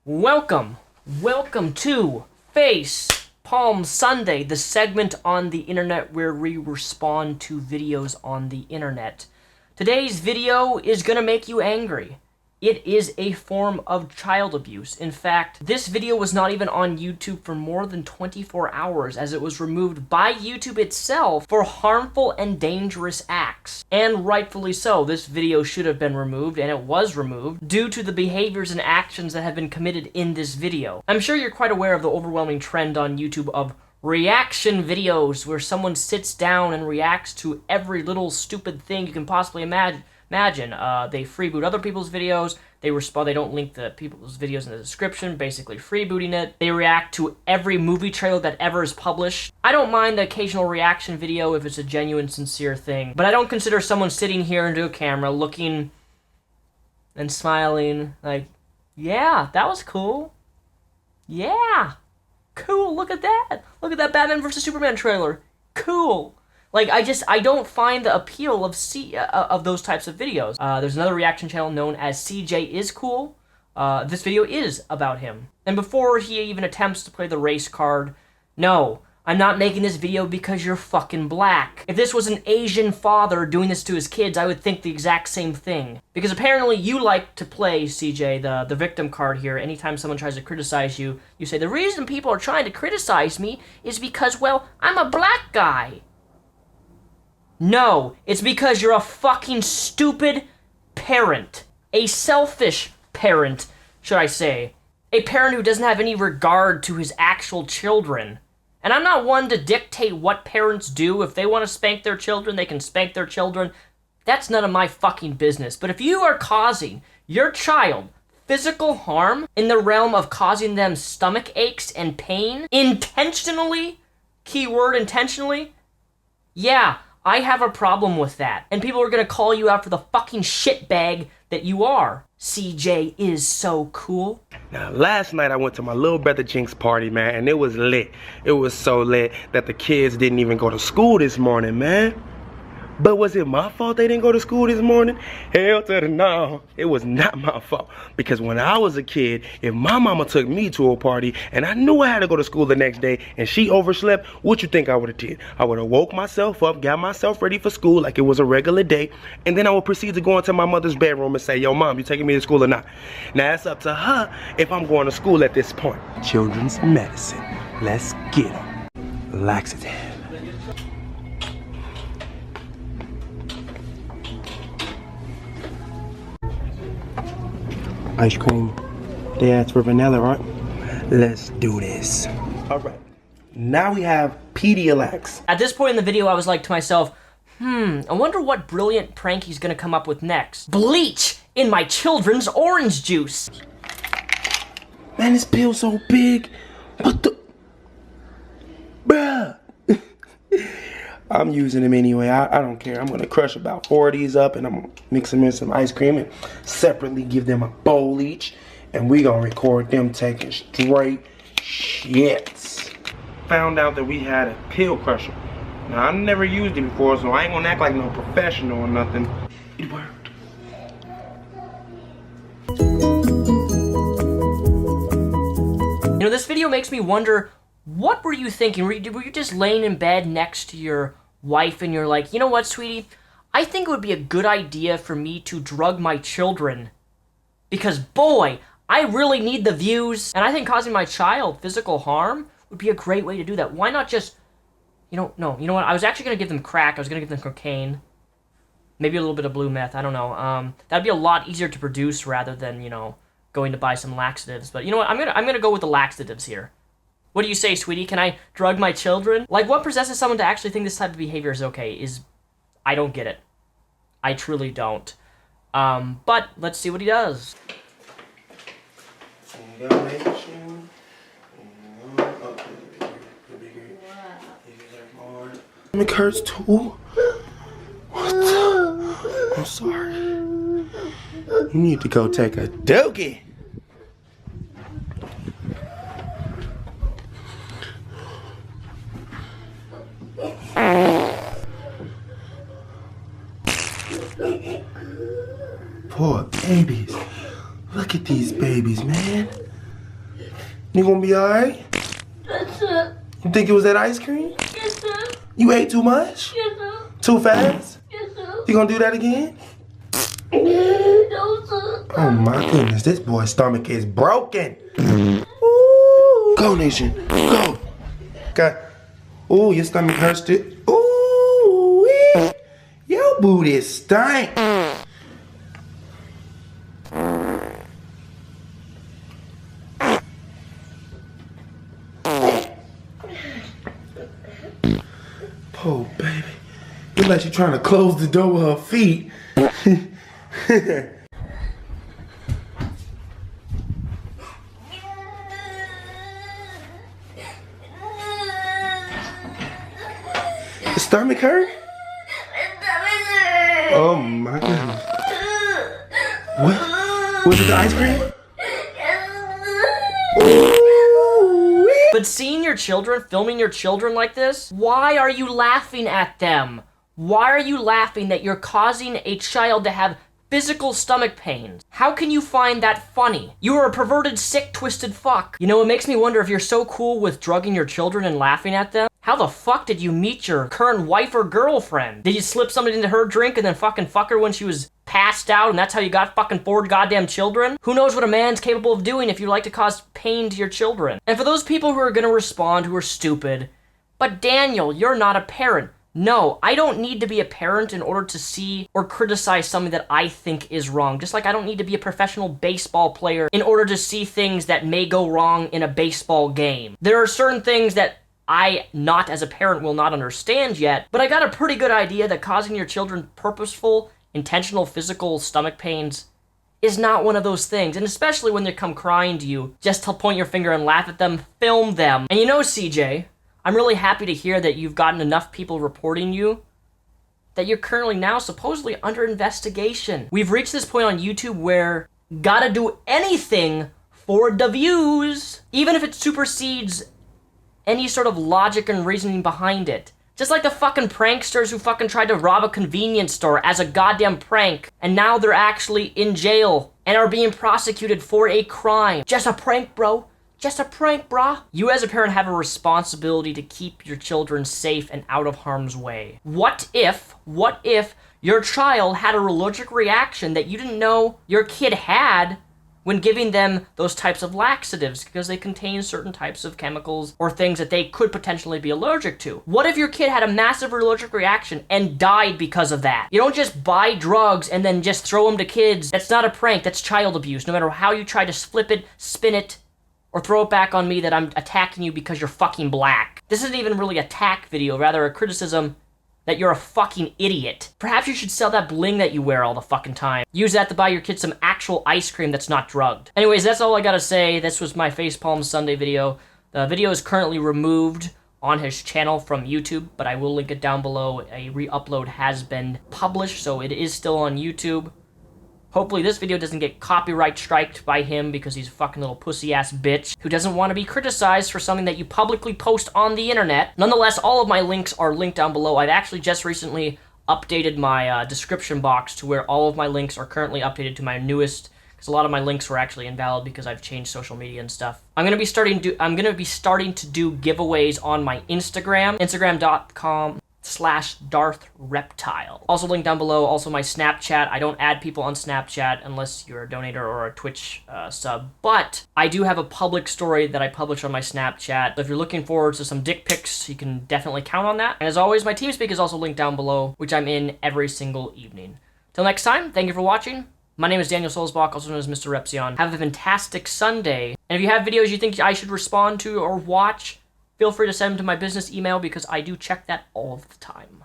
Welcome to Face Palm Sunday, the segment on the internet where we respond to videos on the internet. Today's video is gonna make you angry. It is a form of child abuse. In fact, this video was not even on YouTube for more than 24 hours as it was removed by YouTube itself for harmful and dangerous acts. And rightfully so, this video should have been removed, and it was removed, due to the behaviors and actions that have been committed in this video. I'm sure you're quite aware of the overwhelming trend on YouTube of reaction videos, where someone sits down and reacts to every little stupid thing you can possibly imagine. They freeboot other people's videos, they don't link the people's videos in the description, basically freebooting it. They react to every movie trailer that ever is published. I don't mind the occasional reaction video if it's a genuine, sincere thing, but I don't consider someone sitting here into a camera looking and smiling like, yeah, that was cool. Yeah, cool, look at that. Look at that Batman vs. Superman trailer. Cool. Like, I don't find the appeal of those types of videos. There's another reaction channel known as CJ Is Cool. This video is about him. And before he even attempts to play the race card, no, I'm not making this video because you're fucking black. If this was an Asian father doing this to his kids, I would think the exact same thing. Because apparently you like to play, CJ, the victim card here. Anytime someone tries to criticize you, you say, the reason people are trying to criticize me is because, well, I'm a black guy. No, it's because you're a fucking stupid parent. A selfish parent, should I say. A parent who doesn't have any regard to his actual children. And I'm not one to dictate what parents do. If they want to spank their children, they can spank their children. That's none of my fucking business. But if you are causing your child physical harm in the realm of causing them stomach aches and pain, intentionally, keyword intentionally, yeah, I have a problem with that. And people are gonna call you out for the fucking shitbag that you are. CJ Is So Cool. Now, last night I went to my little brother Jink's party, man, and it was lit. It was so lit that the kids didn't even go to school this morning, man. But was it my fault they didn't go to school this morning? Hell to the no. It was not my fault. Because when I was a kid, if my mama took me to a party and I knew I had to go to school the next day and she overslept, what you think I would have did? I would have woke myself up, got myself ready for school like it was a regular day, and then I would proceed to go into my mother's bedroom and say, yo, mom, you taking me to school or not? Now, it's up to her if I'm going to school at this point. Children's medicine. Let's get them. Laxative. Ice cream. They asked for vanilla, right? Let's do this. All right. Now we have Pedialyte. At this point in the video, I was like to myself, I wonder what brilliant prank he's gonna come up with next. Bleach in my children's orange juice. Man, this pill's so big. What the? Bruh. I'm using them anyway. I don't care. I'm going to crush about 4 of these up, and I'm going to mix them in some ice cream and separately give them a bowl each. And we going to record them taking straight shits. Found out that we had a pill crusher. Now, I never used it before, so I ain't going to act like no professional or nothing. It worked. You know, this video makes me wonder, what were you thinking? Were you just laying in bed next to your wife and you're like, you know what, sweetie? I think it would be a good idea for me to drug my children. Because, boy, I really need the views. And I think causing my child physical harm would be a great way to do that. Why not just, you know what? I was actually going to give them crack. I was going to give them cocaine. Maybe a little bit of blue meth. I don't know. That'd be a lot easier to produce rather than, going to buy some laxatives. But you know what? I'm gonna go with the laxatives here. What do you say, sweetie? Can I drug my children? Like, what possesses someone to actually think this type of behavior is okay? I don't get it. I truly don't. But let's see what he does. It hurts too. What? I'm sorry. You need to go take a dookie. Poor babies. Look at these babies, man. You gonna be alright? Yes, sir. You think it was that ice cream? Yes, sir. You ate too much? Yes, sir. Too fast? Yes, sir. You gonna do that again? No, sir. Oh my goodness, this boy's stomach is broken. Ooh. Go, Nation. Go. Okay. Ooh, your stomach hurts too. Ooh, wee. Your booty stink. Oh, baby. It's like she's trying to close the door with her feet. The stomach hurt? Oh my goodness. What? Was it the ice cream? But seeing your children, filming your children like this, why are you laughing at them? Why are you laughing that you're causing a child to have physical stomach pains? How can you find that funny? You are a perverted, sick, twisted fuck. You know, it makes me wonder if you're so cool with drugging your children and laughing at them. How the fuck did you meet your current wife or girlfriend? Did you slip something into her drink and then fucking fuck her when she was passed out and that's how you got fucking 4 goddamn children? Who knows what a man's capable of doing if you like to cause pain to your children? And for those people who are gonna respond who are stupid, but Daniel, you're not a parent. No, I don't need to be a parent in order to see or criticize something that I think is wrong. Just like I don't need to be a professional baseball player in order to see things that may go wrong in a baseball game. There are certain things that I, not as a parent, will not understand yet, but I got a pretty good idea that causing your children purposeful, intentional physical stomach pains is not one of those things. And especially when they come crying to you, just to point your finger and laugh at them, film them. And you know, CJ, I'm really happy to hear that you've gotten enough people reporting you that you're currently now supposedly under investigation. We've reached this point on YouTube where gotta do anything for the views, even if it supersedes any sort of logic and reasoning behind it. Just like the fucking pranksters who fucking tried to rob a convenience store as a goddamn prank, and now they're actually in jail and are being prosecuted for a crime. Just a prank, bro. Just a prank, brah. You as a parent have a responsibility to keep your children safe and out of harm's way. What if your child had a allergic reaction that you didn't know your kid had when giving them those types of laxatives because they contain certain types of chemicals or things that they could potentially be allergic to? What if your kid had a massive allergic reaction and died because of that? You don't just buy drugs and then just throw them to kids. That's not a prank, that's child abuse. No matter how you try to flip it, spin it, or throw it back on me that I'm attacking you because you're fucking black. This isn't even really an attack video, rather a criticism that you're a fucking idiot. Perhaps you should sell that bling that you wear all the fucking time. Use that to buy your kids some actual ice cream that's not drugged. Anyways, that's all I gotta say. This was my Facepalm Sunday video. The video is currently removed on his channel from YouTube, but I will link it down below. A re-upload has been published, so it is still on YouTube. Hopefully this video doesn't get copyright striked by him because he's a fucking little pussy-ass bitch who doesn't want to be criticized for something that you publicly post on the internet. Nonetheless, all of my links are linked down below. I've actually just recently updated my description box to where all of my links are currently updated to my newest, because a lot of my links were actually invalid because I've changed social media and stuff. I'm gonna be starting to do giveaways on my Instagram, instagram.com/DarthReptile. Also linked down below, also my Snapchat. I don't add people on Snapchat unless you're a donator or a Twitch sub, but I do have a public story that I publish on my Snapchat. So if you're looking forward to some dick pics, you can definitely count on that. And as always, my TeamSpeak is also linked down below, which I'm in every single evening. Till next time, thank you for watching. My name is Daniel Sulzbach, also known as Mr. Repzion. Have a fantastic Sunday. And if you have videos you think I should respond to or watch, feel free to send them to my business email because I do check that all of the time.